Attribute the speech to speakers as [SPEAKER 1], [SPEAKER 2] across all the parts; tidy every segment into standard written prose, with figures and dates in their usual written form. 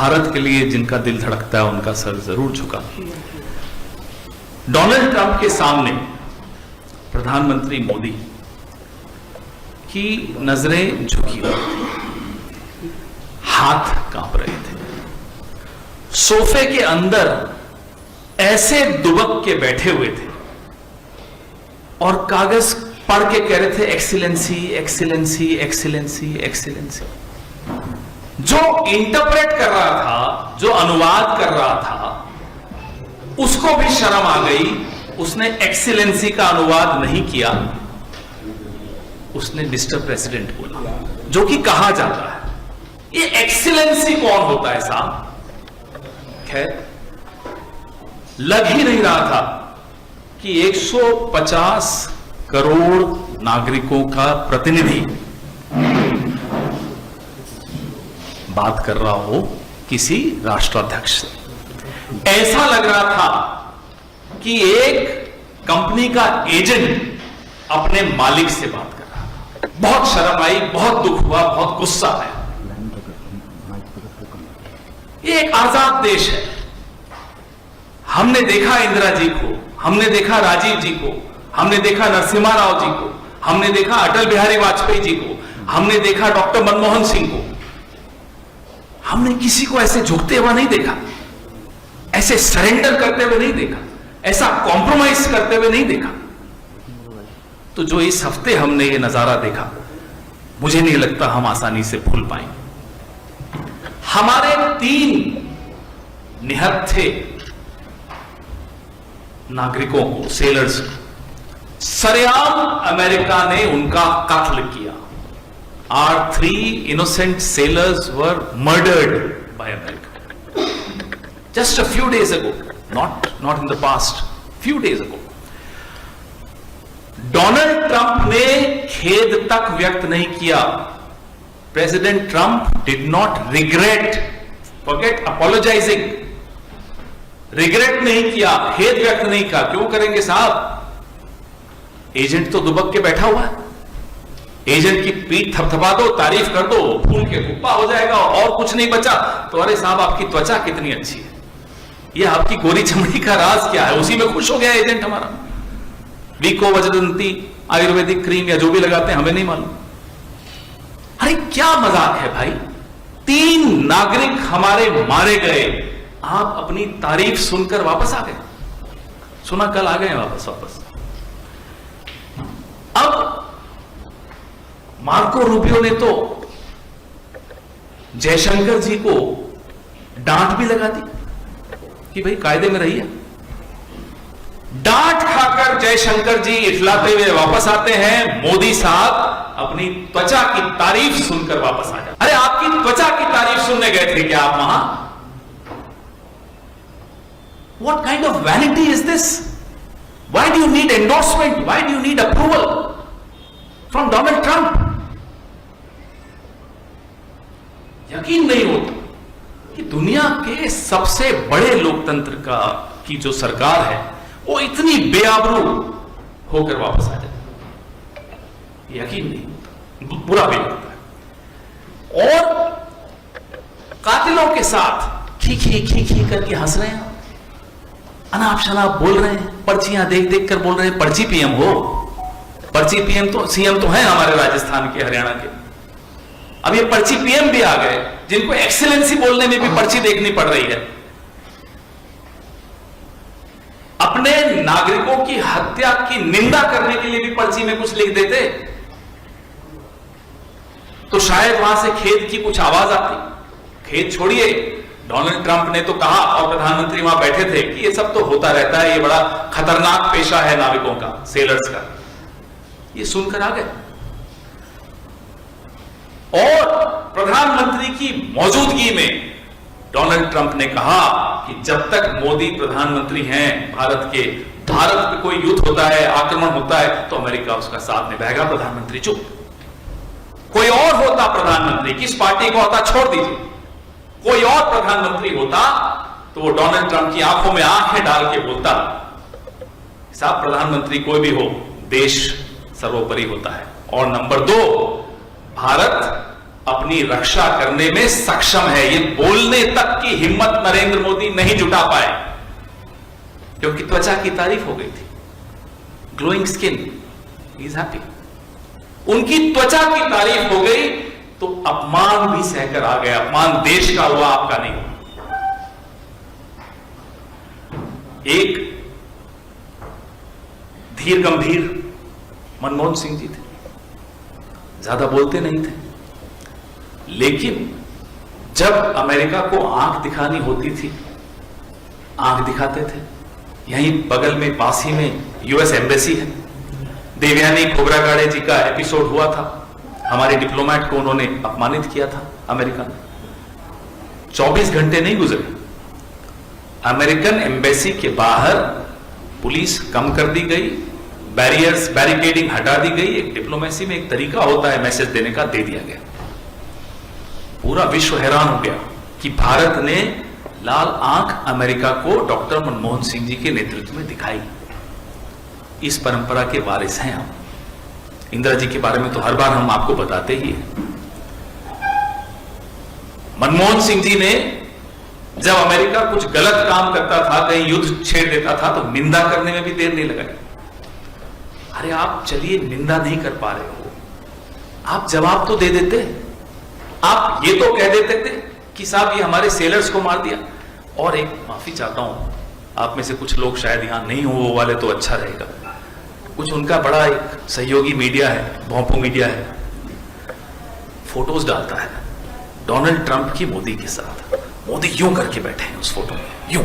[SPEAKER 1] भारत के लिए जिनका दिल धड़कता है उनका सर जरूर झुका। डोनाल्ड ट्रंप के सामने प्रधानमंत्री मोदी की नजरें झुकी हुई थी, हाथ कांप रहे थे, सोफे के अंदर ऐसे दुबक के बैठे हुए थे और कागज पढ़ के कह रहे थे एक्सीलेंसी एक्सीलेंसी एक्सीलेंसी एक्सीलेंसी। जो इंटरप्रेट कर रहा था, जो अनुवाद कर रहा था, उसको भी शर्म आ गई। उसने एक्सीलेंसी का अनुवाद नहीं किया, उसने मिस्टर प्रेसिडेंट बोला, जो कि कहा जाता है। ये एक्सीलेंसी कौन होता है साहब? खैर, लग ही नहीं रहा था कि 150 करोड़ नागरिकों का प्रतिनिधि बात कर रहा हो किसी राष्ट्राध्यक्ष से। ऐसा लग रहा था कि एक कंपनी का एजेंट अपने मालिक से बात कर रहा था। बहुत शर्म आई, बहुत दुख हुआ, बहुत गुस्सा आया। ये एक आजाद देश है। हमने देखा इंदिरा जी को, हमने देखा राजीव जी को, हमने देखा नरसिम्हा राव जी को, हमने देखा अटल बिहारी वाजपेयी जी को, हमने देखा डॉक्टर मनमोहन सिंह को। हमने किसी को ऐसे झुकते हुए नहीं देखा, ऐसे सरेंडर करते हुए नहीं देखा, ऐसा कॉम्प्रोमाइज करते हुए नहीं देखा। तो जो इस हफ्ते हमने ये नजारा देखा, मुझे नहीं लगता हम आसानी से भूल पाएंगे। हमारे 3 निहत्थे नागरिकों को, सेलर्स को, सरेआम अमेरिका ने उनका कत्ल किया। Our 3 innocent sailors were murdered by America just a few days ago, not in the past, few days ago. Donald Trump ने खेद तक व्यक्त नहीं किया। President Trump did not regret, forget apologising, regret नहीं किया, खेद व्यक्त नहीं किया। क्यों करेंगे साहब? एजेंट तो दुबक के बैठा हुआ है। एजेंट की पीठ थपथपा दो, तारीफ कर दो, फूल के कुप्पा हो जाएगा और कुछ नहीं बचा। तो अरे साहब, आपकी त्वचा कितनी अच्छी है, ये आपकी गोरी चमड़ी का राज क्या है? उसी में खुश हो गया एजेंट हमारा। वीको वजदंती आयुर्वेदिक क्रीम या जो भी लगाते हैं, हमें नहीं मालूम। अरे क्या मजाक है भाई? 3 नागरिक हमारे मारे गए, आप अपनी तारीफ सुनकर वापस आ गए। सुना कल आ गए वापस। अब मार्को रूबियो ने तो जयशंकर जी को डांट भी लगा दी कि भाई कायदे में रहिए। डांट खाकर जयशंकर जी इठलाते हुए वापस आते हैं। मोदी साहब अपनी त्वचा की तारीफ सुनकर वापस आ जाते। अरे आपकी त्वचा की तारीफ सुनने गए थे क्या आप वहां? What kind of vanity is this? Why do you need endorsement? Why do you need approval from Donald Trump? यकीन नहीं होता कि दुनिया के सबसे बड़े लोकतंत्र की जो सरकार है, वो इतनी बेआबरू होकर वापस आ जाए। यकीन नहीं होता, बुरा भी लगता है। और कातिलों के साथ खी करके हंस रहे हैं, अनाप शनाप बोल रहे हैं, पर्चियां देख देख कर बोल रहे हैं। पर्ची पीएम हो, पर्ची पीएम तो सीएम तो है हमारे राजस्थान के, हरियाणा के। अब ये पर्ची पीएम भी आ गए, जिनको एक्सीलेंसी बोलने में भी पर्ची देखनी पड़ रही है। अपने नागरिकों की हत्या की निंदा करने के लिए भी पर्ची में कुछ लिख देते तो शायद वहां से खेद की कुछ आवाज आती। खेद छोड़िए, डोनाल्ड ट्रंप ने तो कहा, और प्रधानमंत्री वहां बैठे थे, कि ये सब तो होता रहता है, ये बड़ा खतरनाक पेशा है नाविकों का, सेलर्स का। ये सुनकर आ गए। और प्रधानमंत्री की मौजूदगी में डोनाल्ड ट्रंप ने कहा कि जब तक मोदी प्रधानमंत्री हैं भारत के, भारत पे कोई युद्ध होता है, आक्रमण होता है, तो अमेरिका उसका साथ निभाएगा। प्रधानमंत्री चुप। कोई और होता प्रधानमंत्री, किस पार्टी को होता छोड़ दीजिए, कोई और प्रधानमंत्री होता तो वो डोनाल्ड ट्रंप की आंखों में आंखें डाल के बोलता, साहब प्रधानमंत्री कोई भी हो, देश सर्वोपरि होता है। और नंबर 2, भारत अपनी रक्षा करने में सक्षम है। ये बोलने तक की हिम्मत नरेंद्र मोदी नहीं जुटा पाए, क्योंकि त्वचा की तारीफ हो गई थी, glowing skin, he is happy. उनकी त्वचा की तारीफ हो गई तो अपमान भी सहकर आ गया। अपमान देश का हुआ, आपका नहीं हुआ। एक धीर गंभीर मनमोहन सिंह जी थे, ज्यादा बोलते नहीं थे, लेकिन जब अमेरिका को आंख दिखानी होती थी, आंख दिखाते थे। यहीं बगल में, पास ही में यूएस एम्बेसी है। देवयानी खोब्रागाड़े जी का एपिसोड हुआ था, हमारे डिप्लोमेट को उन्होंने अपमानित किया था अमेरिका ने। 24 घंटे नहीं गुजरे, अमेरिकन एम्बेसी के बाहर पुलिस कम कर दी गई, बैरियर्स, बैरिकेडिंग हटा दी गई। एक डिप्लोमेसी में एक तरीका होता है मैसेज देने का, दे दिया गया। पूरा विश्व हैरान हो गया कि भारत ने लाल आंख अमेरिका को डॉक्टर मनमोहन सिंह जी के नेतृत्व में दिखाई। इस परंपरा के वारिस हैं हम। इंदिरा जी के बारे में तो हर बार हम आपको बताते ही हैं। मनमोहन सिंह जी ने जब अमेरिका कुछ गलत काम करता था, कहीं युद्ध छेड़ देता था, तो निंदा करने में भी देर नहीं लगाई। अरे आप चलिए, निंदा नहीं कर पा रहे हो, आप जवाब तो दे देते। आप ये तो कह देते थे कि साहब ये हमारे सेलर्स को मार दिया। और एक माफी चाहता हूं, आप में से कुछ लोग शायद यहां नहीं हो वो वाले, तो अच्छा रहेगा। कुछ उनका बड़ा एक सहयोगी मीडिया है, भोंपू मीडिया है, फोटोज डालता है डोनाल्ड ट्रंप की मोदी के साथ। मोदी यूं करके बैठे हैं उस फोटो में, यूं,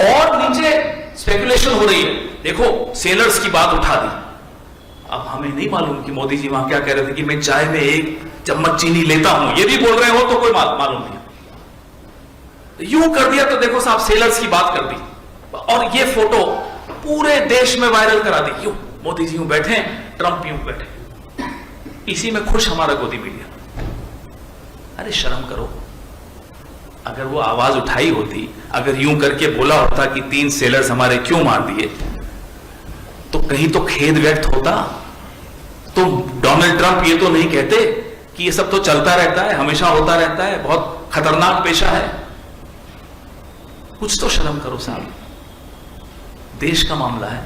[SPEAKER 1] और नीचे स्पेकुलेशन हो रही है, देखो सेलर्स की बात उठा दी। अब हमें नहीं मालूम कि मोदी जी वहां क्या कह रहे थे कि मैं चाय में 1 चम्मच चीनी लेता हूं, ये भी बोल रहे हो तो कोई मालूम नहीं। यूं कर दिया तो देखो साहब, सेलर्स की बात कर दी, और ये फोटो पूरे देश में वायरल करा दी। यूं मोदी जी यूं बैठे, ट्रंप यूं बैठे, इसी में खुश हमारा गोदी मीडिया। अरे शर्म करो। अगर वो आवाज उठाई होती, अगर यूं करके बोला होता कि 3 सेलर्स हमारे क्यों मार दिए, तो कहीं तो खेद व्यक्त होता। तो डोनाल्ड ट्रंप ये तो नहीं कहते कि ये सब तो चलता रहता है, हमेशा होता रहता है, बहुत खतरनाक पेशा है। कुछ तो शर्म करो साहब, देश का मामला है।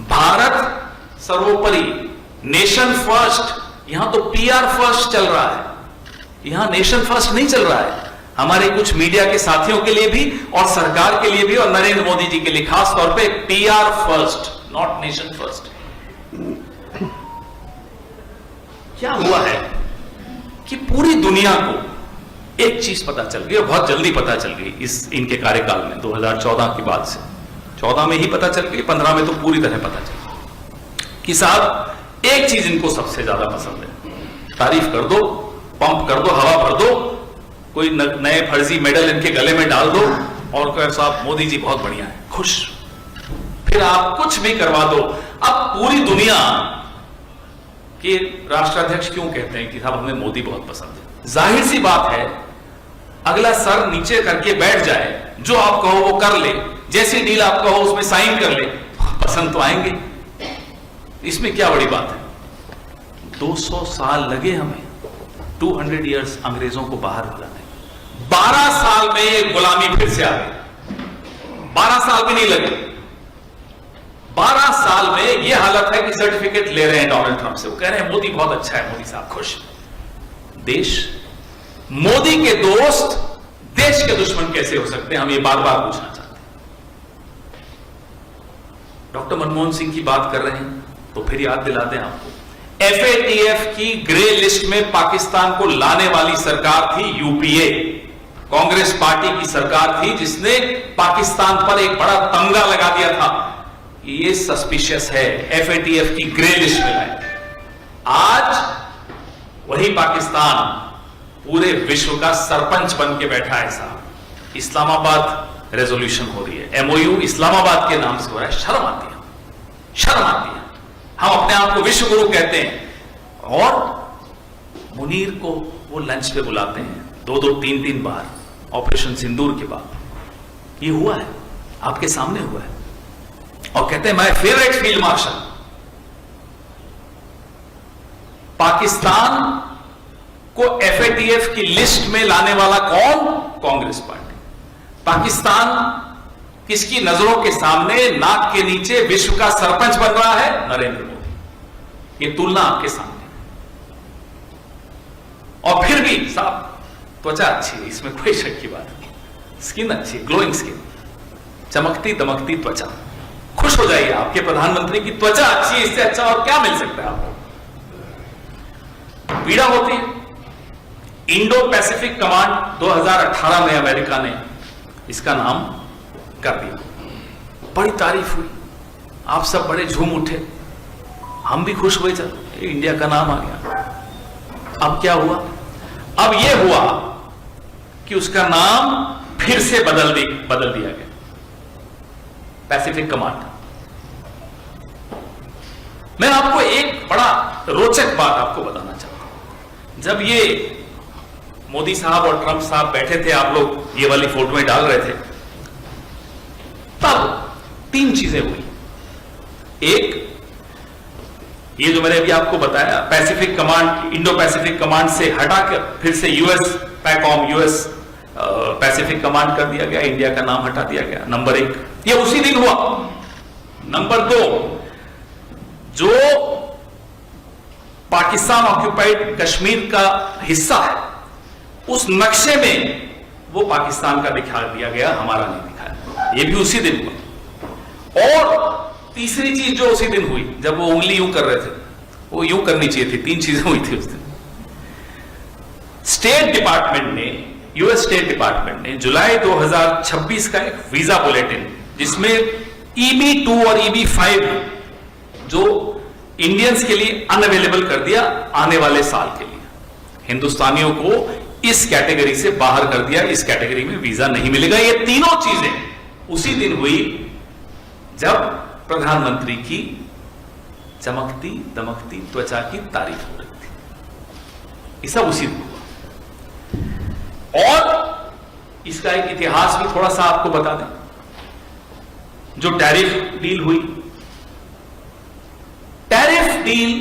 [SPEAKER 1] भारत सर्वोपरि, नेशन फर्स्ट। यहां तो पीआर फर्स्ट चल रहा है, यहां नेशन फर्स्ट नहीं चल रहा है। हमारे कुछ मीडिया के साथियों के लिए भी, और सरकार के लिए भी, और नरेंद्र मोदी जी के लिए खास तौर पे PR first, not nation first. क्या हुआ है कि पूरी दुनिया को एक चीज पता चल गई, और बहुत जल्दी पता चल गई इस इनके कार्यकाल में, 2014 की बाद से। 14 में ही पता चल गई, 15 में तो पूरी तरह पता चल गई कि साहब एक चीज इनको सबसे ज्यादा पसंद है, तारीफ कर दो, पंप कर दो, हवा भर दो, कोई नए फर्जी मेडल इनके गले में डाल दो, और कहो साहब मोदी जी बहुत बढ़िया है, खुश। फिर आप कुछ भी करवा दो। अब पूरी दुनिया के राष्ट्राध्यक्ष क्यों कहते हैं कि साहब हमें मोदी बहुत पसंद है? जाहिर सी बात है, अगला सर नीचे करके बैठ जाए, जो आप कहो वो कर ले, जैसी डील आप कहो उसमें साइन कर ले, पसंद तो आएंगे। इसमें क्या बड़ी बात है? 200 साल लगे हमें, 200 इयर्स अंग्रेजों को बाहर भगाने। 12 साल में ये गुलामी फिर से आ गई। 12 साल भी नहीं लगे, 12 साल में ये हालत है कि सर्टिफिकेट ले रहे हैं डोनाल्ड ट्रंप से। वो कह रहे हैं मोदी बहुत अच्छा है, मोदी साहब खुश। देश, मोदी के दोस्त देश के दुश्मन कैसे हो सकते हैं? हम ये बार बार पूछना चाहते हैं। डॉक्टर मनमोहन सिंह की बात कर रहे हैं तो फिर याद दिला दें आपको, FATF की ग्रे लिस्ट में पाकिस्तान को लाने वाली सरकार थी यूपीए, कांग्रेस पार्टी की सरकार थी, जिसने पाकिस्तान पर एक बड़ा तमगा लगा दिया था, ये सस्पिशियस है, FATF की ग्रे लिस्ट में लाए। आज वही पाकिस्तान पूरे विश्व का सरपंच बन के बैठा है साहब। इस्लामाबाद रेजोल्यूशन हो रही है, MOU इस्लामाबाद के नाम से हो रहा है। शर्म आती है, शर्म आती है। हम अपने आप को विश्व गुरु कहते हैं, और मुनीर को वो लंच पे बुलाते हैं 2-2, 3-3 बार, ऑपरेशन सिंदूर के बाद। ये हुआ है, आपके सामने हुआ है, और कहते हैं my favourite field marshal. Pakistan को FATF की लिस्ट में लाने वाला कौन? कांग्रेस पार्टी। पाकिस्तान किसकी नजरों के सामने, नाक के नीचे विश्व का सरपंच बन रहा है? नरेंद्र मोदी। ये तुलना आपके सामने। और फिर भी साहब त्वचा अच्छी है, इसमें कोई शक की बात नहीं। स्किन अच्छी है, ग्लोइंग स्किन, चमकती दमकती त्वचा। खुश हो जाइए, आपके प्रधानमंत्री की त्वचा अच्छी है, इससे अच्छा और क्या मिल सकता है आपको? पीड़ा होती है। इंडो पैसिफिक कमांड 2018 में अमेरिका ने इसका नाम कर दिया। बड़ी तारीफ हुई, आप सब बड़े झूम उठे, हम भी खुश हुए, चल इंडिया का नाम आ गया। अब क्या हुआ? अब यह हुआ कि उसका नाम फिर से बदल दिया गया, पैसिफिक कमांड। मैं आपको एक बड़ा रोचक बात आपको बताना चाहता हूं। जब ये मोदी साहब और ट्रंप साहब बैठे थे, आप लोग ये वाली फोटो में डाल रहे थे, तब 3 चीजें हुई। एक, ये जो मैंने अभी आपको बताया, Pacific command, Indo Pacific command से हटाकर फिर से यूएस पैकॉम, यूएस पैसिफिक कमांड कर दिया गया, इंडिया का नाम हटा दिया गया। नंबर 1, ये उसी दिन हुआ। नंबर 2, जो पाकिस्तान ऑक्यूपाइड कश्मीर का हिस्सा है, उस नक्शे में वो पाकिस्तान का दिखा दिया गया, हमारा नहीं दिखाया। ये भी उसी दिन हुआ। और तीसरी चीज जो उसी दिन हुई, जब वो उंगली यूं कर रहे थे, वो यूं करनी चाहिए थी। 3 चीजें हुई थी उस दिन। स्टेट डिपार्टमेंट ने, यूएस स्टेट डिपार्टमेंट ने जुलाई 2026 का एक वीजा बुलेटिन, जिसमें EB2 और EB5 जो इंडियंस के लिए अनअवेलेबल कर दिया आने वाले साल के लिए। हिंदुस्तानियों को इस कैटेगरी से बाहर कर दिया, इस कैटेगरी में वीजा नहीं मिलेगा। ये तीनों चीजें उसी दिन हुई जब प्रधानमंत्री की चमकती दमकती त्वचा की तारीफ हो रही थी। ये सब उसी दिन हुआ। और इसका एक इतिहास भी थोड़ा सा आपको बता दें। जो टैरिफ डील हुई, टैरिफ डील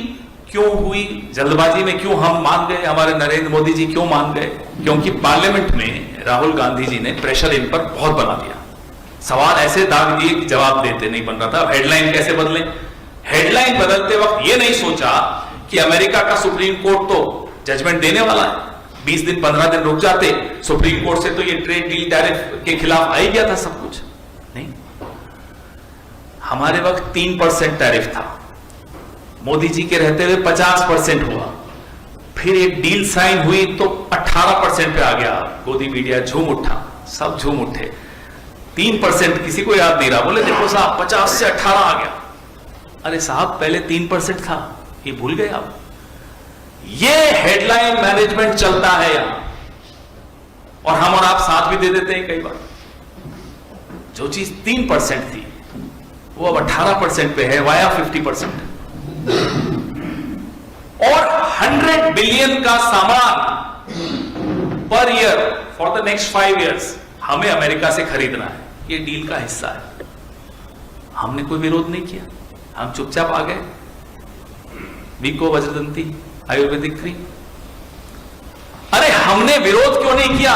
[SPEAKER 1] क्यों हुई, जल्दबाजी में क्यों हम मान गए, हमारे नरेंद्र मोदी जी क्यों मान गए? क्योंकि पार्लियामेंट में राहुल गांधी जी ने प्रेशर इन पर बहुत बना दिया। सवाल ऐसे दाग दिए कि जवाब देते नहीं बन रहा था। हेडलाइन कैसे बदले? हेडलाइन बदलते वक्त यह नहीं सोचा कि अमेरिका का सुप्रीम कोर्ट तो जजमेंट देने वाला है, 20 दिन 15 दिन रुक जाते, सुप्रीम कोर्ट से तो ये ट्रेड डील टैरिफ के खिलाफ आ ही गया था सब कुछ। नहीं, हमारे वक्त 3% टैरिफ था, मोदी जी के रहते हुए 50% हुआ। फिर एक डील साइन हुई तो 18% पे आ गया। गोदी मीडिया झूम उठा, सब झूम उठे। 3% किसी को याद नहीं रहा, बोले देखो साहब 50 से 18 आ गया। अरे साहब पहले 3% था, ये भूल गए आप? ये हेडलाइन मैनेजमेंट चलता है यहां, और हम और आप साथ भी दे देते हैं कई बार। जो चीज 3% थी वो अब 18% पे है, वाया 50%। और 100 बिलियन का सामान per year for the next 5 years हमें अमेरिका से खरीदना है। ये डील का हिस्सा है। हमने कोई विरोध नहीं किया, हम चुपचाप आ गए। वीको वज्रदंती आयुर्वेदिक फ्री। अरे हमने विरोध क्यों नहीं किया?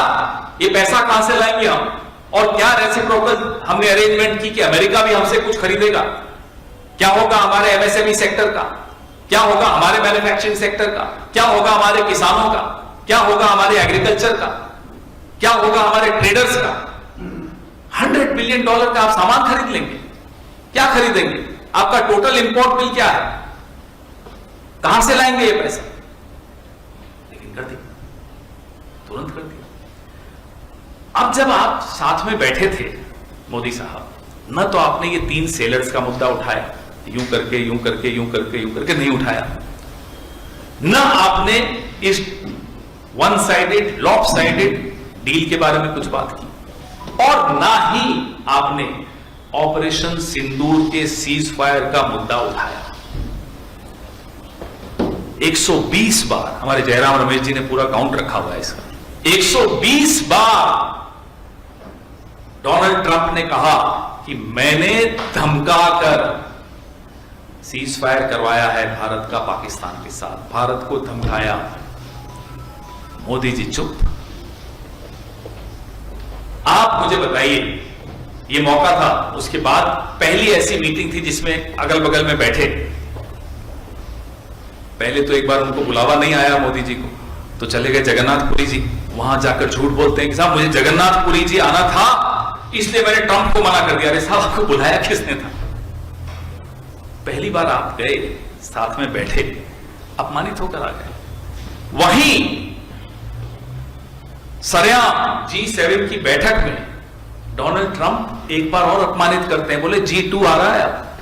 [SPEAKER 1] ये पैसा कहां से लाएंगे हम? और क्या रेसिप्रोकल हमने अरेंजमेंट की कि अमेरिका भी हमसे कुछ खरीदेगा? क्या होगा हमारे एमएसएमई सेक्टर का? क्या होगा हमारे मैन्युफैक्चरिंग सेक्टर का? क्या होगा हमारे किसानों का? क्या होगा हमारे एग्रीकल्चर का? क्या होगा हमारे ट्रेडर्स का? $100 बिलियन का आप सामान खरीद लेंगे? क्या खरीदेंगे? आपका टोटल इंपोर्ट बिल क्या है? कहां से लाएंगे ये पैसा? लेकिन कर दिया, तुरंत कर दिया। अब जब आप साथ में बैठे थे मोदी साहब, न तो आपने ये 3 सेलर्स का मुद्दा उठाया, यूं करके यूं करके यूं करके यूं करके नहीं उठाया, न आपने इस वन साइडेड लॉपसाइडेड डील के बारे में कुछ बात की, और ना ही आपने ऑपरेशन सिंदूर के सीज फायर का मुद्दा उठाया। 120 बार, हमारे जयराम रमेश जी ने पूरा काउंट रखा हुआ है इसका, 120 बार डोनाल्ड ट्रंप ने कहा कि मैंने धमकाकर सीज फायर करवाया है भारत का पाकिस्तान के साथ, भारत को धमकाया, मोदी जी चुप। आप मुझे बताइए, ये मौका था, उसके बाद पहली ऐसी मीटिंग थी जिसमें अगल बगल में बैठे, पहले तो एक बार उनको बुलावा नहीं आया मोदी जी को, तो चले गए जगन्नाथपुरी जी, वहां जाकर झूठ बोलते हैं कि साहब मुझे जगन्नाथपुरी जी आना था इसलिए मैंने ट्रंप को मना कर दिया। अरे साहब आपको बुलाया किसने था? पहली बार आप गए, साथ में बैठे, अपमानित होकर आ गए। वहीं सरेआम G7 की बैठक में डोनाल्ड ट्रंप एक बार और अपमानित करते हैं, बोले G2 आ रहा है अब,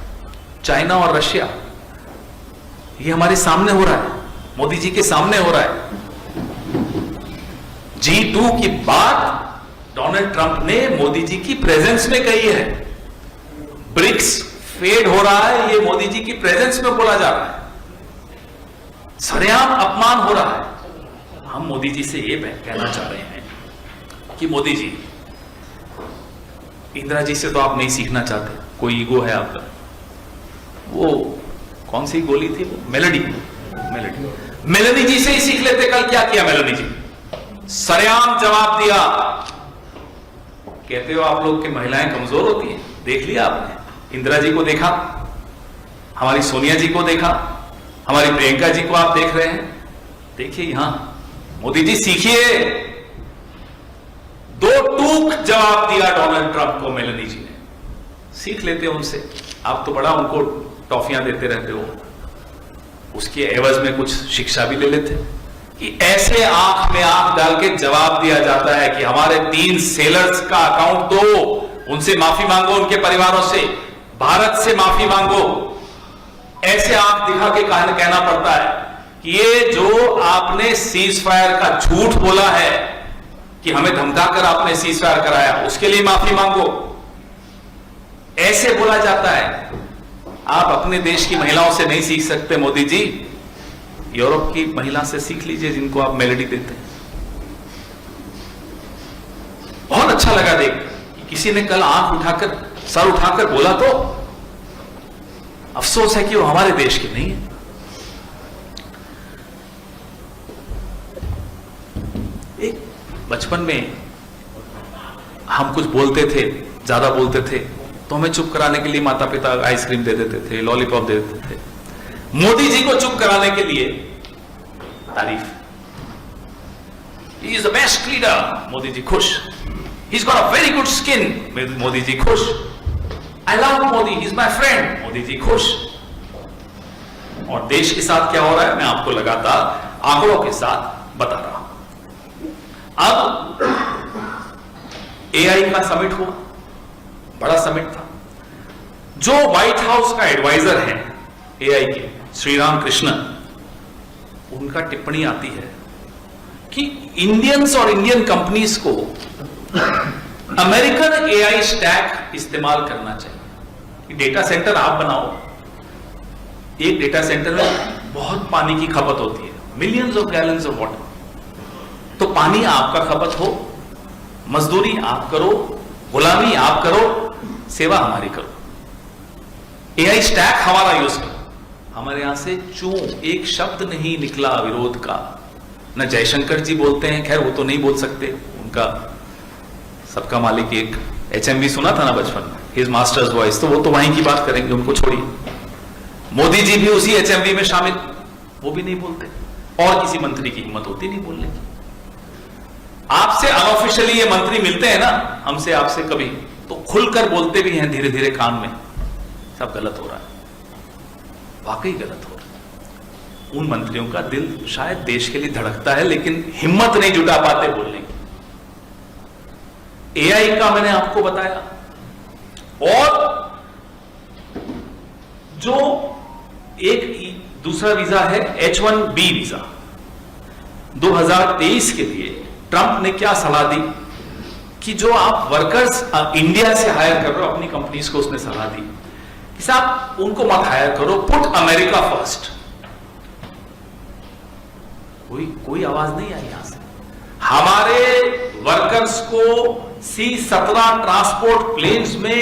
[SPEAKER 1] चाइना और रशिया, ये हमारे सामने हो रहा है, मोदी जी के सामने हो रहा है। G2 की बात डोनाल्ड ट्रंप ने मोदी जी की प्रेजेंस में कही है। ब्रिक्स फेड हो रहा है, ये मोदी जी की प्रेजेंस में बोला जा रहा है, सरेआम अपमान हो रहा है। हम मोदी जी से ये कहना चाह रहे हैं कि मोदी जी, इंदिरा जी से तो आप नहीं सीखना चाहते, कोई ईगो है आपका, वो कौन सी गोली थी वो, मेलेनी जी से ही सीख लेते। कल क्या किया मेलेनी जी? सरेआम जवाब दिया। कहते हो आप लोग कि महिलाएं कमजोर होती हैं, देख लिया आपने, इंदिरा जी को देखा, हमारी सोनिया जी को देखा, हमारी प्रियंका जी को आप देख रहे हैं, देखिए यहां मोदी जी सीखिए। दो टूक जवाब दिया डोनाल्ड ट्रंप को मेलेनी जी ने, सीख लेते उनसे। आप तो बड़ा उनको टॉफियां देते रहते हो, उसके एवज में कुछ शिक्षा भी ले लेते कि ऐसे आंख में आंख डाल के जवाब दिया जाता है कि हमारे 3 सेलर्स का अकाउंट दो, उनसे माफी मांगो, उनके परिवारों से, भारत से माफी मांगो। ऐसे आंख दिखा के कहना पड़ता है कि ये जो आपने सीज फायर का झूठ बोला है कि हमें धमकाकर आपने सीज फायर कराया, उसके लिए माफी मांगो, ऐसे बोला जाता है। आप अपने देश की महिलाओं से नहीं सीख सकते मोदी जी, यूरोप की महिला से सीख लीजिए जिनको आप मेलेडी देते हैं। बहुत अच्छा लगा देख कि किसी ने कल आंख उठाकर, सर उठाकर बोला, तो अफसोस है कि वो हमारे देश के नहीं है। एक बचपन में हम कुछ बोलते थे, ज्यादा बोलते थे, तो हमें चुप कराने के लिए माता पिता आइसक्रीम दे देते थे, लॉलीपॉप दे देते थे। मोदी जी को चुप कराने के लिए तारीफ, he is the best leader, Modi ji खुश, he is got a very good skin, Modi ji खुश, I love Modi, he is my friend, Modi ji खुश। और देश के साथ क्या हो रहा है मैं आपको लगातार आंकड़ों के साथ बता रहा हूं। अब AI का समिट हुआ, बड़ा समिट था। जो व्हाइट हाउस का एडवाइजर है AI के, श्रीराम कृष्णन, उनका टिप्पणी आती है कि इंडियंस और इंडियन कंपनीज को अमेरिकन AI स्टैक इस्तेमाल करना चाहिए। डेटा सेंटर आप बनाओ, एक डेटा सेंटर में बहुत पानी की खपत होती है, millions of gallons of water, तो पानी आपका खपत हो, मजदूरी आप करो, गुलामी आप करो, सेवा हमारी करो, AI स्टैक हमारा यूज करो। हमारे यहां से चूं एक शब्द नहीं निकला विरोध का। न जयशंकर जी बोलते हैं, खैर वो तो नहीं बोल सकते, उनका सबका मालिक एक HMV सुना था ना बचपन में, हिज मास्टर्स वॉइस, तो वो तो वहीं की बात करेंगे, उनको छोड़िए। मोदी जी भी उसी HMV में शामिल, वो भी नहीं बोलते, और किसी मंत्री की हिम्मत होती नहीं बोलने की। आपसे अनऑफिशियली ये मंत्री मिलते हैं ना, हमसे आपसे कभी, तो खुलकर बोलते भी हैं धीरे धीरे कान में, सब गलत हो रहा है, वाकई गलत हो रहा है। उन मंत्रियों का दिल शायद देश के लिए धड़कता है, लेकिन हिम्मत नहीं जुटा पाते बोलने की। AI का मैंने आपको बताया, और जो एक दूसरा वीजा है H1B वीजा, 2023 के लिए ट्रंप ने क्या सलाह दी कि जो आप वर्कर्स इंडिया से हायर कर रहे हो अपनी कंपनीज को, उसने सलाह दी कि साहब उनको मत हायर करो, पुट अमेरिका फर्स्ट। कोई आवाज नहीं आई यहां से। हमारे वर्कर्स को C-17 ट्रांसपोर्ट प्लेन्स में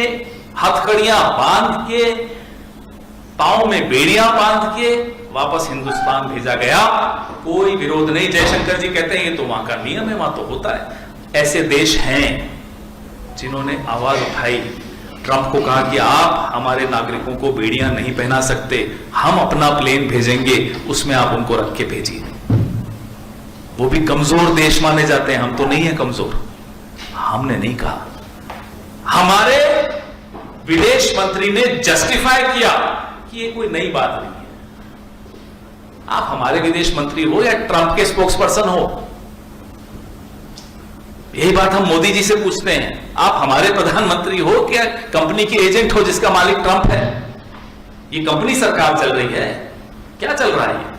[SPEAKER 1] हथकड़ियां बांध के पांव में बेड़ियां बांध के वापस हिंदुस्तान भेजा गया। कोई विरोध नहीं। जयशंकर जी कहते हैं ये तो वहां का नियम है, वहां तो होता है। ऐसे देश हैं जिन्होंने आवाज उठाई, ट्रंप को कहा कि आप हमारे नागरिकों को बेड़ियां नहीं पहना सकते, हम अपना प्लेन भेजेंगे, उसमें आप उनको रख के भेजिए। वो भी कमजोर देश माने जाते हैं, हम तो नहीं है कमजोर। हमने नहीं कहा। हमारे विदेश मंत्री ने जस्टिफाई किया कि ये कोई नई बात नहीं है। आप हमारे विदेश मंत्री हो या ट्रंप के स्पोक्स पर्सन हो, यही बात हम मोदी जी से पूछते हैं। आप हमारे प्रधानमंत्री हो क्या कंपनी के एजेंट हो जिसका मालिक ट्रंप है? ये कंपनी सरकार चल रही है, क्या चल रहा है?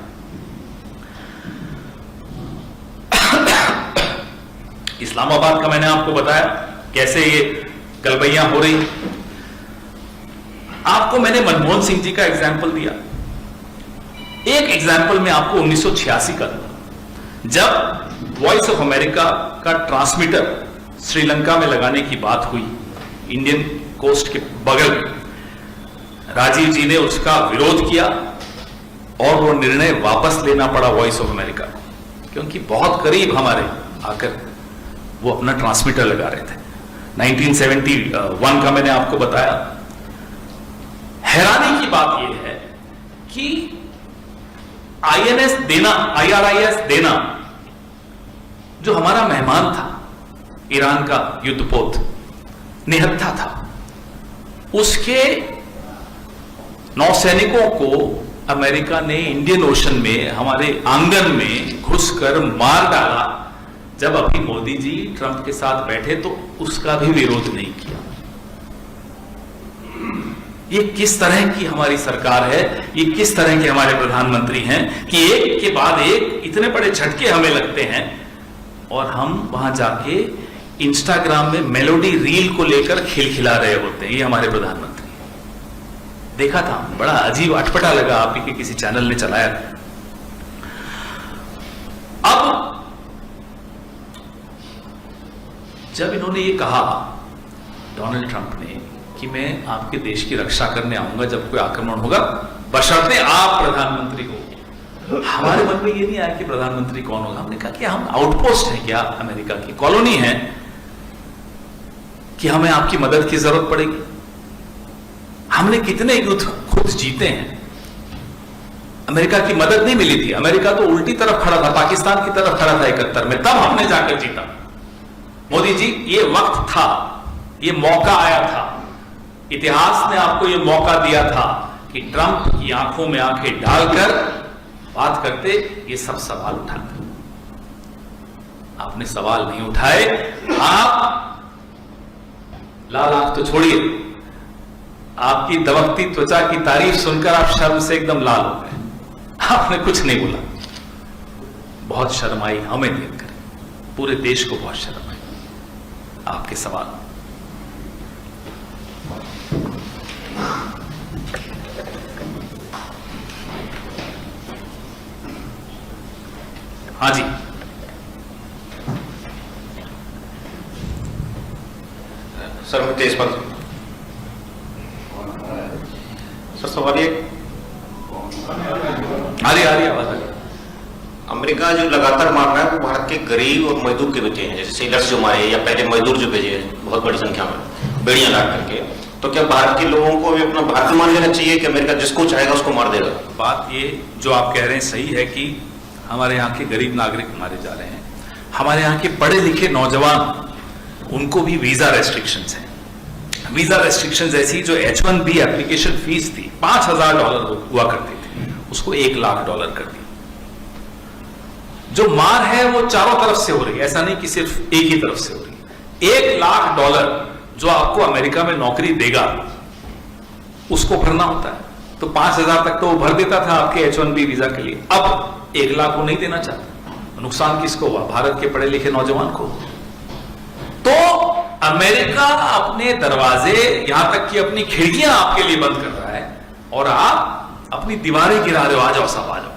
[SPEAKER 1] इस्लामाबाद का मैंने आपको बताया कैसे ये गलबैयां हो रही। आपको मैंने मनमोहन सिंह जी का एग्जाम्पल दिया। एक एग्जाम्पल मैं आपको 1986 का दूंगा, जब वॉइस ऑफ अमेरिका का ट्रांसमीटर श्रीलंका में लगाने की बात हुई, इंडियन कोस्ट के बगल में। राजीव जी ने उसका विरोध किया और वो निर्णय वापस लेना पड़ा वॉइस ऑफ अमेरिका को, क्योंकि बहुत करीब हमारे आकर वो अपना ट्रांसमीटर लगा रहे थे। 1971 का मैंने आपको बताया। हैरानी की बात यह है कि INS देना, IRIS देना, जो हमारा मेहमान था, ईरान का युद्धपोत निहत्था था, उसके नौसैनिकों को अमेरिका ने इंडियन ओशन में हमारे आंगन में घुसकर मार डाला। जब अभी मोदी जी ट्रंप के साथ बैठे तो उसका भी विरोध नहीं किया। ये किस तरह की हमारी सरकार है, ये किस तरह के हमारे प्रधानमंत्री हैं कि एक के बाद एक इतने बड़े झटके हमें लगते हैं और हम वहां जाके इंस्टाग्राम में मेलोडी रील को लेकर खिलखिला रहे होते हैं। ये हमारे प्रधानमंत्री, देखा था, बड़ा अजीब अटपटा लगा। आप ही के किसी चैनल ने चलाया। अब जब इन्होंने ये कहा, डोनाल्ड ट्रंप ने, कि मैं आपके देश की रक्षा करने आऊंगा जब कोई आक्रमण होगा, बशर्ते आप प्रधानमंत्री हो। हमारे मन में ये नहीं आया कि प्रधानमंत्री कौन होगा। हमने कहा कि हम आउटपोस्ट हैं क्या, अमेरिका की कॉलोनी है, कि हमें आपकी मदद की जरूरत पड़ेगी। हमने कितने युद्ध खुद जीते हैं, अमेरिका की मदद नहीं मिली थी। अमेरिका तो उल्टी तरफ खड़ा था, पाकिस्तान की तरफ खड़ा था 71 में, तब हमने जाकर जीता। मोदी जी, ये वक्त था, ये मौका आया था, इतिहास ने आपको ये मौका दिया था कि ट्रंप की आंखों में आंखें डालकर बात करते, ये सब सवाल उठाते। आपने सवाल नहीं उठाए। आप लाल आंख तो छोड़िए, आपकी दबकती त्वचा की तारीफ सुनकर आप शर्म से एकदम लाल हो गए। आपने कुछ नहीं बोला। बहुत शर्म आई हमें देखकर, पूरे देश को बहुत शर्म आई आपके सवाल। हाँ जी,
[SPEAKER 2] सर मैं तेजपाल सर, सवाल ये
[SPEAKER 1] आ रही आवाज आ रही।
[SPEAKER 2] अमेरिका जो लगातार मार रहा है वो भारत के गरीब और मजदूर के बच्चे हैं, जैसे सेलर्स जो मारे या पहले मजदूर जो भेजे बहुत बड़ी संख्या में बेड़ियां ला करके। तो क्या भारत के लोगों को भी अपना भारत मान लेना चाहिए कि अमेरिका जिसको चाहेगा उसको मार देगा?
[SPEAKER 1] बात ये जो आप कह रहे हैं सही है कि हमारे यहाँ के गरीब नागरिक मारे जा रहे हैं। हमारे यहाँ के पढ़े लिखे नौजवान, उनको भी वीजा रेस्ट्रिक्शंस हैं। वीजा रेस्ट्रिक्शंस ऐसी, जो H1B एप्लीकेशन फीस थी $5,000 हुआ करती थी, उसको $1,00,000 कर दी। जो मार है वो चारों तरफ से हो रही है, ऐसा नहीं कि सिर्फ एक ही तरफ से हो रही है। $1,00,000 जो आपको अमेरिका में नौकरी देगा उसको भरना होता है। तो 5,000 तक तो वो भर देता था आपके H1B वीजा के लिए, अब 1,00,000 को नहीं देना चाहता। नुकसान किसको हुआ? भारत के पढ़े लिखे नौजवान को। तो अमेरिका अपने दरवाजे, यहां तक कि अपनी खिड़कियां आपके लिए बंद कर रहा है और आप अपनी दीवारें गिरा रहे हो। आ जाओ साहब, आ जाओ,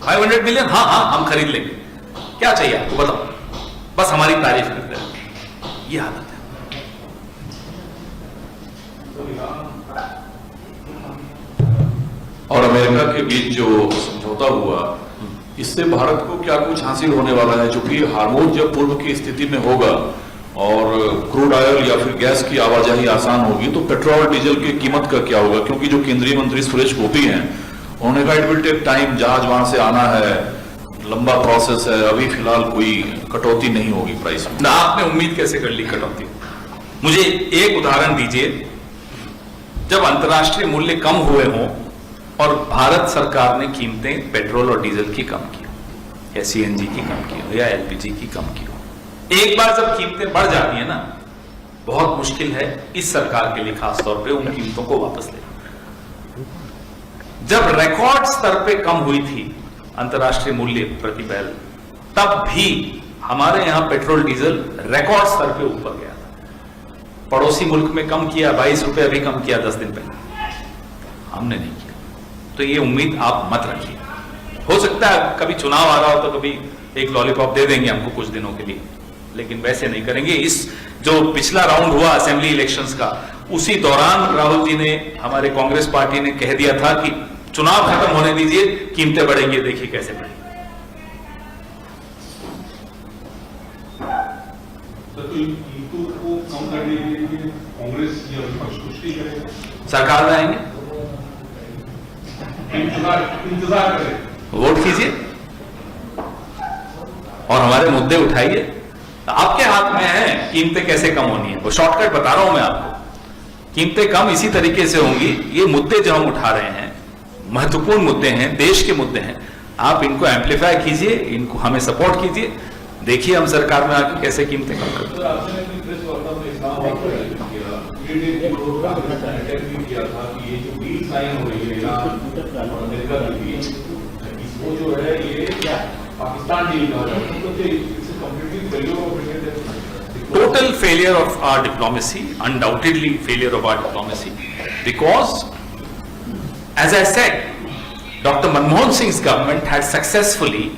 [SPEAKER 1] 500 मिलियन, हाँ हाँ हम खरीद लेंगे, क्या चाहिए आपको बताओ, बस हमारी तारीफ करते हैं। ये हालत है।
[SPEAKER 3] और अमेरिका के बीच जो समझौता हुआ, इससे भारत को क्या कुछ हासिल होने वाला है? क्योंकि हार्मोज जब पूर्व की स्थिति में होगा और क्रूड ऑयल या फिर गैस की आवाजाही आसान होगी, तो पेट्रोल डीजल की कीमत का क्या होगा? क्योंकि जो केंद्रीय मंत्री सुरेश गोपी हैं, उन्होंने कहा इट विल टेक टाइम, जहाज वहां से आना है, लंबा प्रोसेस है, अभी फिलहाल कोई कटौती नहीं होगी प्राइस में।
[SPEAKER 1] ना आपने उम्मीद कैसे कर ली कटौती? मुझे एक उदाहरण दीजिए, जब अंतर्राष्ट्रीय मूल्य कम हुए हों और भारत सरकार ने कीमतें पेट्रोल और डीजल की कम की हो, या सीएनजी की कम की हो, या एलपीजी की कम की हो। एक बार जब कीमतें बढ़ जाती है ना, बहुत मुश्किल है इस सरकार के लिए खास तौर पे उन कीमतों को वापस लेना। जब रिकॉर्ड स्तर पे कम हुई थी अंतर्राष्ट्रीय मूल्य प्रति बैरल, तब भी हमारे यहां पेट्रोल डीजल रिकॉर्ड स्तर पे ऊपर गया था। पड़ोसी मुल्क में कम किया, 22 रुपए अभी कम किया 10 दिन पहले, हमने नहीं किया। तो ये उम्मीद आप मत रखिए। हो सकता है कभी चुनाव आ रहा हो तो कभी एक लॉलीपॉप दे देंगे हमको कुछ दिनों के लिए, लेकिन वैसे नहीं करेंगे। इस जो पिछला राउंड हुआ असेंबली इलेक्शंस का, उसी दौरान राहुल जी ने, हमारे कांग्रेस पार्टी ने कह दिया था कि चुनाव खत्म होने दीजिए, कीमतें बढ़ेंगी, देखिए कैसे बढ़ेंगी।
[SPEAKER 4] कांग्रेस या विपक्ष कुछ नहीं करेगा,
[SPEAKER 1] सरकार में आएंगे,
[SPEAKER 4] इंतजार करें,
[SPEAKER 1] वोट कीजिए और हमारे मुद्दे उठाइए। आपके हाथ में है कीमतें कैसे कम होनी है, वो शॉर्टकट बता रहा हूं मैं आपको। कीमतें कम इसी तरीके से होंगी, ये मुद्दे जो हम उठा रहे हैं महत्वपूर्ण मुद्दे हैं, देश के मुद्दे हैं, आप इनको एम्पलीफाई कीजिए, इनको हमें सपोर्ट कीजिए, देखिए हम सरकार में आके कैसे कीमतें कम करते हैं।
[SPEAKER 4] आपने अपनी प्रेस वार्ता में इस्लामाबाद को जिक्र किया, किया था कि ये जो डील साइन हो रही है ईरान और अमेरिका के बीच, वो जो है ये पाकिस्तान डील का है, तो इससे completely failure of
[SPEAKER 1] Total failure of our diplomacy, undoubtedly failure of our diplomacy, because, as I said, Dr. Manmohan Singh's government had successfully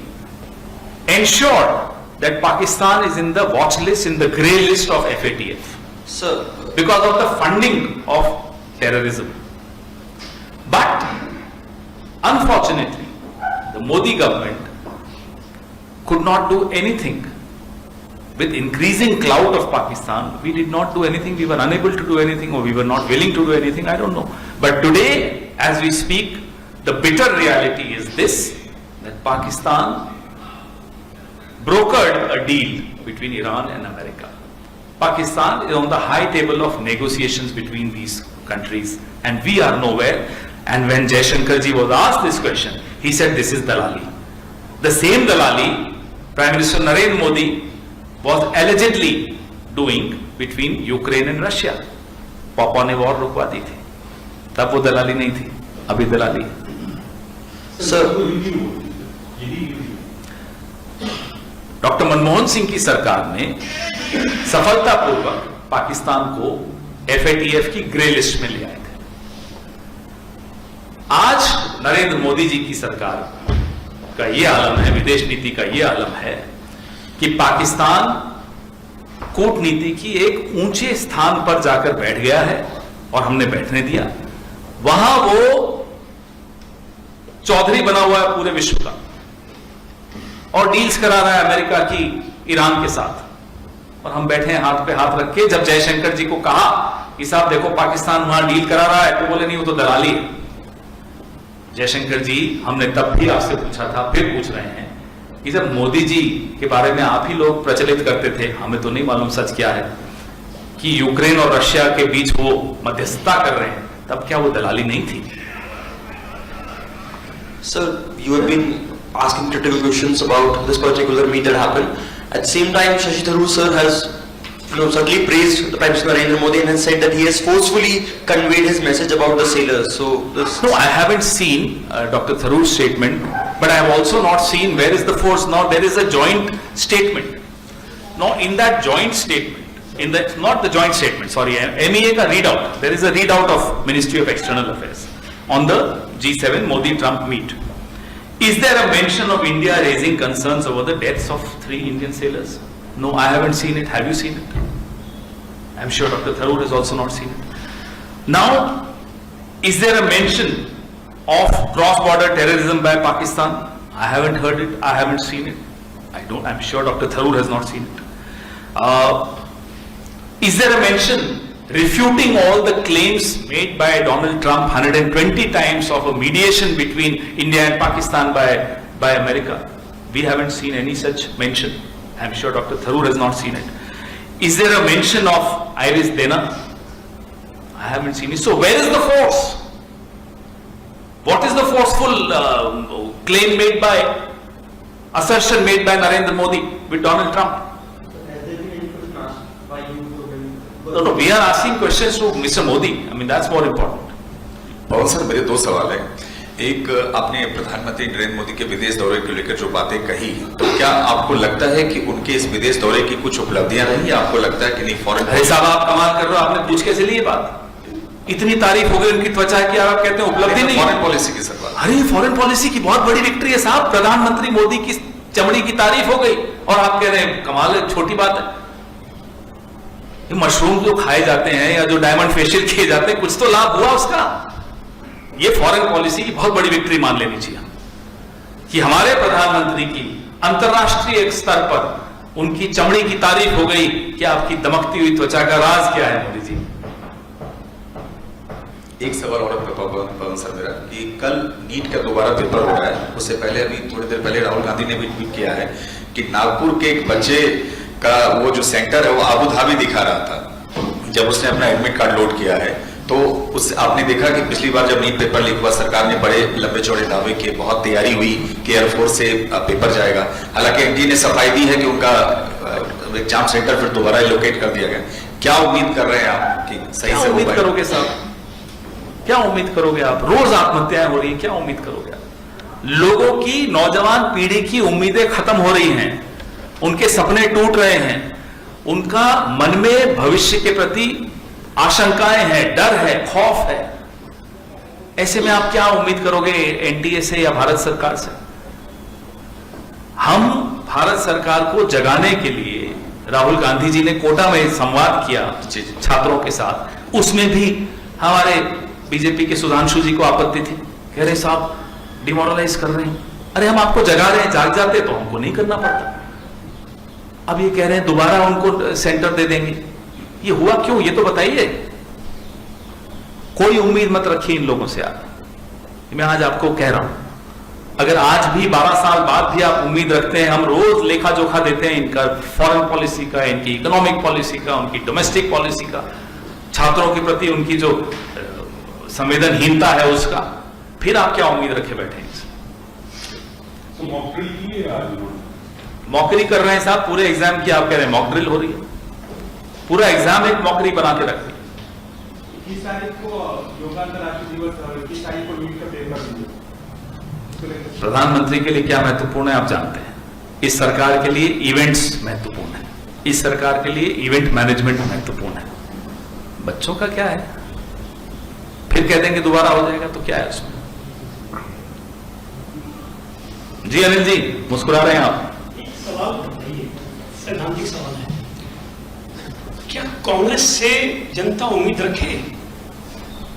[SPEAKER 1] ensured that Pakistan is in the watch list, in the grey list of FATF,
[SPEAKER 2] Sir,
[SPEAKER 1] because of the funding of terrorism. But, unfortunately, the Modi government could not do anything. With increasing clout of Pakistan, we did not do anything, we were unable to do anything, or we were not willing to do anything, I don't know. But today, as we speak, the bitter reality is this, that Pakistan brokered a deal between Iran and America. Pakistan is on the high table of negotiations between these countries, and we are nowhere. And when Jaishankar ji was asked this question, he said this is dalali. The same dalali, Prime Minister Narendra Modi was allegedly doing between Ukraine and Russia. पापा ने war रुकवा दी थी, तब वो दलाली नहीं थी, अभी दलाली है।
[SPEAKER 4] सर,
[SPEAKER 1] डॉक्टर मनमोहन सिंह की सरकार ने सफलतापूर्वक पाकिस्तान को FATF की ग्रे लिस्ट में ले आए थे। आज नरेंद्र मोदी जी की सरकार का ये आलम है, विदेश नीति का ये आलम है कि पाकिस्तान कूटनीति की एक ऊंचे स्थान पर जाकर बैठ गया है और हमने बैठने दिया। वहां वो चौधरी बना हुआ है पूरे विश्व का और डील्स करा रहा है अमेरिका की ईरान के साथ, और हम बैठे हैं हाथ पे हाथ रख के। जब जयशंकर जी को कहा कि साहब देखो पाकिस्तान वहां डील करा रहा है, तो बोले नहीं वो तो दलाली है। जयशंकर जी, हमने तब भी आपसे पूछा था, फिर पूछ रहे हैं कि जब मोदी जी के बारे में आप ही लोग प्रचलित करते थे, हमें तो नहीं मालूम सच क्या है, कि यूक्रेन और रशिया के बीच वो मध्यस्थता कर रहे हैं, तब क्या वो दलाली नहीं थी?
[SPEAKER 5] Sir, you have been asking critical questions about this particular meet that happened. At the same time, Shashi Tharoor sir has, certainly praised the Prime Minister Narendra Modi and has said that he has forcefully conveyed his message about the sailors. So, this.
[SPEAKER 1] No, I haven't seen Dr. Tharoor's statement, but I have also not seen where is the force. Now there is a joint statement. Now in that joint statement, not the joint statement, sorry, MEA ka readout. There is a readout of Ministry of External Affairs on the G7 Modi-Trump meet. Is there a mention of India raising concerns over the deaths of 3 Indian sailors? No, I haven't seen it. Have you seen it? I'm sure Dr. Tharoor has also not seen it. Now, is there a mention of cross-border terrorism by Pakistan? I haven't heard it. I haven't seen it. I'm sure Dr. Tharoor has not seen it. Is there a mention refuting all the claims made by Donald Trump 120 times of a mediation between India and Pakistan by America? We haven't seen any such mention. I'm sure Dr. Tharoor has not seen it. Is there a mention of Iris Dena? I haven't seen it. So where is the force? What is the forceful claim made by, assertion made by Narendra Modi with Donald Trump? No, we are asking questions to Mr. Modi. I mean, that's more important.
[SPEAKER 6] Pawan sir, मेरे दो सवाल हैं। एक, आपने प्रधानमंत्री नरेंद्र मोदी के विदेश दौरे को लेकर जो बातें कही, तो क्या आपको लगता है कि उनके इस विदेश दौरे की कुछ उपलब्धियां रही, या आपको लगता है कि नहीं फॉरेन?
[SPEAKER 1] अरे साहब, आप कमाल कर रहे हो, आपने पूछ कैसे ली ये बात? इतनी तारीफ हो गई उनकी त्वचा की, आप कहते हैं उपलब्धि नहीं।
[SPEAKER 6] फॉरेन पॉलिसी की सर बात।
[SPEAKER 1] अरे फॉरेन पॉलिसी की बहुत बड़ी विक्ट्री है साहब। प्रधानमंत्री मोदी की चमड़ी की तारीफ हो गई और आप कह रहे हैं कमाल है, छोटी बात है। ये मशरूम जो खाए जाते हैं या जो डायमंड फेशियल किए जाते हैं, कुछ तो लाभ हुआ उसका। ये फॉरेन पॉलिसी की बहुत बड़ी विक्ट्री मान लेनी चाहिए कि हमारे प्रधानमंत्री की अंतरराष्ट्रीय स्तर पर उनकी चमड़ी की तारीफ हो गई। कि आपकी दमकती हुई त्वचा का राज क्या है मोदी जी?
[SPEAKER 6] एक सवाल और पवन सर मेरा, कि कल नीट का दोबारा पेपर हो रहा है। उससे पहले, अभी थोड़ी देर पहले राहुल गांधी ने भी ट्वीट किया है कि नागपुर के एक बच्चे का वो जो सेंटर है वो आबू धाबी दिखा रहा था जब उसने अपना एडमिट कार्ड लोड किया है। तो उससे आपने देखा कि पिछली बार जब नीट पेपर लीक हुआ, सरकार ने बड़े लंबे चौड़े दावे किए, बहुत तैयारी हुई कि एयरफोर्स से पेपर जाएगा। हालांकि एनडीए ने सफाई दी है कि उनका एग्जाम सेंटर फिर दोबारा लोकेट कर दिया गया। क्या उम्मीद कर रहे हैं आप कि सही से
[SPEAKER 1] उम्मीद करोगे साहब? क्या उम्मीद करोगे आप? रोज आत्महत्याएं हो रही हैं, क्या उम्मीद करोगे आप? लोगों की, नौजवान पीढ़ी की उम्मीदें खत्म हो रही हैं, उनके सपने टूट रहे हैं, उनका मन में भविष्य के प्रति आशंकाएं हैं, डर है, खौफ है। ऐसे में आप क्या उम्मीद करोगे एनडीए से या भारत सरकार से? हम भारत सरकार को जगाने के लिए राहुल गांधी जी ने कोटा में संवाद किया छात्रों के साथ। उसमें भी हमारे बीजेपी के सुधांशु जी को आपत्ति थी, कह रहे साहब डिमोरलाइज कर रहे हैं। अरे हम आपको जगा रहे हैं, जाग जाते तो हमको नहीं करना पड़ता। अब ये कह रहे हैं दोबारा उनको सेंटर दे देंगे। ये हुआ क्यों, ये तो बताइए। कोई उम्मीद मत रखिए इन लोगों से आप। मैं आज आपको कह रहा हूं, अगर आज भी 12 साल बाद भी आप उम्मीद रखते हैं, हम रोज लेखा जोखा देते हैं इनका फॉरेन पॉलिसी का, इनकी इकोनॉमिक पॉलिसी का, उनकी डोमेस्टिक पॉलिसी का, छात्रों के प्रति उनकी जो संवेदनहीनता है उसका, फिर आप क्या उम्मीद रखे बैठे हैं? मॉकरी कर रहे हैं साहब पूरे एग्जाम की। आप कह रहे हैं मॉक ड्रिल हो रही है, पूरा एग्जाम एक मॉकरी बना के रख दी।
[SPEAKER 4] 21 तारीख को योगा अंतर्राष्ट्रीय दिवस और 21 तारीख को नीट का पेपर।
[SPEAKER 1] प्रधानमंत्री के लिए क्या महत्वपूर्ण है आप जानते हैं। इस सरकार के लिए इवेंट्स महत्वपूर्ण है, इस सरकार के लिए इवेंट मैनेजमेंट महत्वपूर्ण है। बच्चों का क्या है, फिर कह देंगे दोबारा हो जाएगा तो क्या है उसमें? जी अनिल जी मुस्कुरा रहे हैं आप।
[SPEAKER 7] एक सवाल बताइए, सैद्धांतिक सवाल है, क्या कांग्रेस से जनता उम्मीद रखे?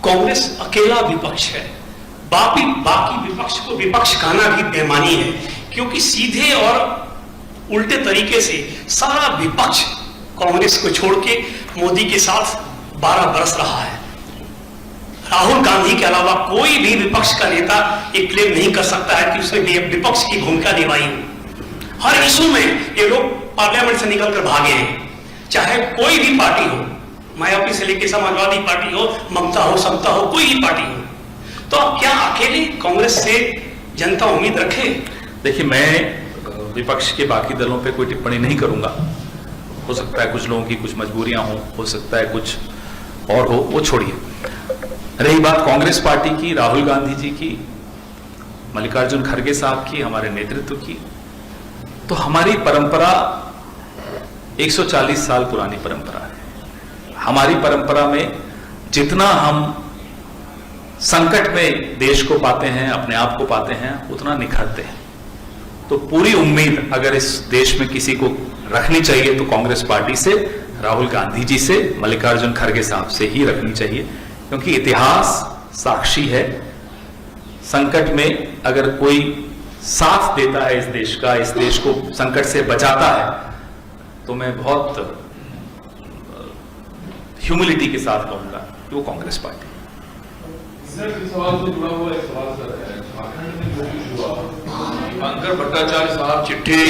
[SPEAKER 7] कांग्रेस अकेला विपक्ष है, बाकी विपक्ष को विपक्ष कहना भी बेईमानी है, क्योंकि सीधे और उल्टे तरीके से सारा विपक्ष कांग्रेस को छोड़ के मोदी के साथ 12 बरस रहा है। राहुल गांधी के अलावा कोई भी विपक्ष का नेता ये क्लेम नहीं कर सकता है कि उसने विपक्ष की भूमिका निभाई हो। हर इशू में ये लोग पार्लियामेंट से निकलकर भागे हैं, चाहे कोई भी पार्टी हो, मायावती से लेकर समाजवादी पार्टी हो, ममता हो, समता हो, कोई भी पार्टी हो। तो अब क्या अकेले कांग्रेस से जनता उम्मीद रखे?
[SPEAKER 1] देखिए, मैं विपक्ष के बाकी दलों पे कोई टिप्पणी नहीं करूंगा। हो सकता है कुछ लोगों की कुछ मजबूरियां हो सकता है कुछ और हो, वो छोड़िए। रही बात कांग्रेस पार्टी की, राहुल गांधी जी की, मल्लिकार्जुन खड़गे साहब की, हमारे नेतृत्व की, तो हमारी परंपरा 140 साल पुरानी परंपरा है। हमारी परंपरा में जितना हम संकट में देश को पाते हैं, अपने आप को पाते हैं, उतना निखरते हैं। तो पूरी उम्मीद अगर इस देश में किसी को रखनी चाहिए तो कांग्रेस पार्टी से, राहुल गांधी जी से, मल्लिकार्जुन खड़गे साहब से ही रखनी चाहिए, क्योंकि इतिहास साक्षी है, संकट में अगर कोई साथ देता है इस देश का, इस देश को संकट से बचाता है, तो मैं बहुत ह्यूमिलिटी के साथ कहूंगा कि वो कांग्रेस पार्टी।
[SPEAKER 4] सर, इस सवाल से जुड़ा हुआ एक सवाल सर है, झारखंड में जो कुछ हुआ,
[SPEAKER 3] शंकर भट्टाचार्य साहब चिट्ठी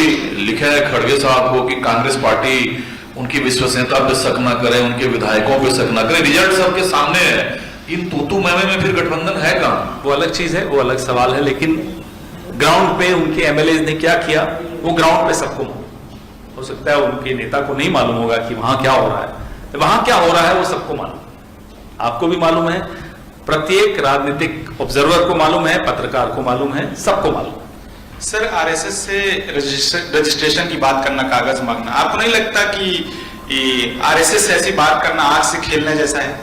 [SPEAKER 3] लिखे है खड़गे साहब को कि कांग्रेस पार्टी उनकी विश्वसनीयता पे शक न करे, उनके विधायकों पे शक न करे, रिजल्ट सबके सामने है, इन तूतू मैमे में फिर गठबंधन है कहां?
[SPEAKER 1] वो अलग चीज है, वो अलग सवाल है, लेकिन ग्राउंड पे उनके एमएलए ने क्या किया वो ग्राउंड पे सबको मालूम। हो सकता है उनके नेता को नहीं मालूम होगा कि वहां क्या हो रहा है, तो वहां क्या हो रहा है वो सबको मालूम, आपको भी मालूम है, प्रत्येक राजनीतिक ऑब्जर्वर को मालूम है, पत्रकार को मालूम है, सबको मालूम है।
[SPEAKER 8] सर, आरएसएस से रजिस्ट्रेशन की बात करना, कागज मांगना, आपको नहीं लगता कि आरएसएस से ऐसी बात करना आग से खेलने जैसा है?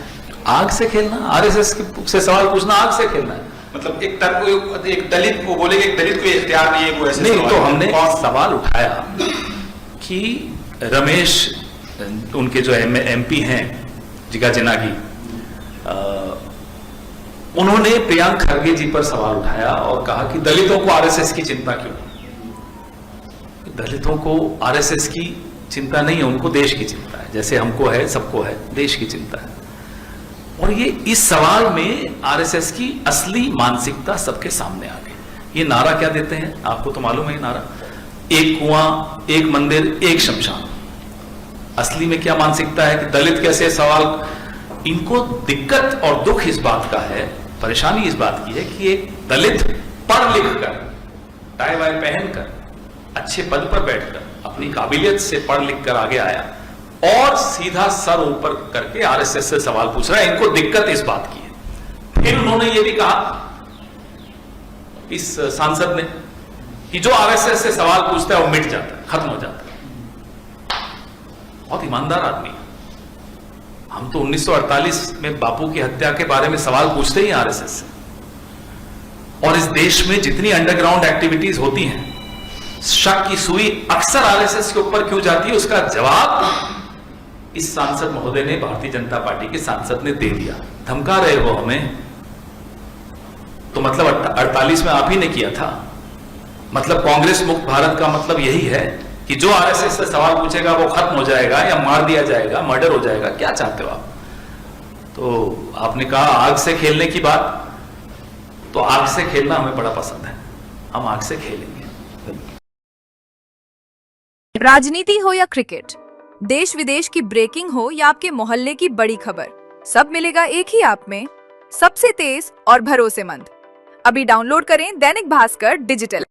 [SPEAKER 1] आग से खेलना? आरएसएस से सवाल पूछना आग से खेलना है?
[SPEAKER 8] मतलब एक दलित को बोले कि एक दलित को इख्तियार नहीं है वो ऐसे
[SPEAKER 1] नहीं,
[SPEAKER 8] सवाल
[SPEAKER 1] तो
[SPEAKER 8] है।
[SPEAKER 1] हमने सवाल उठाया कि रमेश, उनके जो एमपी हैं जिगा जनागी, उन्होंने प्रियंक खरगे जी पर सवाल उठाया और कहा कि दलितों को आरएसएस की चिंता क्यों? दलितों को आरएसएस की चिंता नहीं है, उनको देश की चिंता है, जैसे हमको है, सबको है, देश की चिंता है। और ये इस सवाल में आरएसएस की असली मानसिकता सबके सामने आ गई। ये नारा क्या देते हैं आपको तो मालूम है, ये नारा एक कुआं, एक मंदिर, एक शमशान। असली में क्या मानसिकता है कि दलित कैसे सवाल, इनको दिक्कत और दुख इस बात का है, परेशानी इस बात की है कि एक दलित पढ़ लिख कर, टाई वाई पहनकर, अच्छे पद पर बैठकर, अपनी काबिलियत से पढ़ लिख कर आगे आया और सीधा सर ऊपर करके आरएसएस से सवाल पूछ रहा है, इनको दिक्कत इस बात की है। फिर उन्होंने ये भी कहा इस सांसद ने कि जो आरएसएस से सवाल पूछता है वो मिट जाता है, खत्म हो जाता है। बहुत ईमानदार आदमी। हम तो 1948 में बापू की हत्या के बारे में सवाल पूछते ही आरएसएस से। और इस देश में जितनी अंडरग्राउंड एक्टिविटीज होती हैं, शक की सुई अक्सर आरएसएस के ऊपर क्यों जाती है, उसका जवाब इस सांसद महोदय ने, भारतीय जनता पार्टी के सांसद ने दे दिया। धमका रहे हो हमें, तो मतलब 48 में आप ही ने किया था। मतलब कांग्रेस मुक्त भारत का मतलब यही है कि जो आरएसएस से सवाल पूछेगा वो खत्म हो जाएगा या मार दिया जाएगा, मर्डर हो जाएगा। क्या चाहते हो आप? तो आपने कहा आग से खेलने की बात, तो आग से खेलना हमें बड़ा पसंद है, हम आग से खेलेंगे।
[SPEAKER 9] राजनीति हो या क्रिकेट, देश विदेश की ब्रेकिंग हो या आपके मोहल्ले की बड़ी खबर, सब मिलेगा एक ही ऐप में, सबसे तेज और भरोसेमंद। अभी डाउनलोड करें दैनिक भास्कर डिजिटल।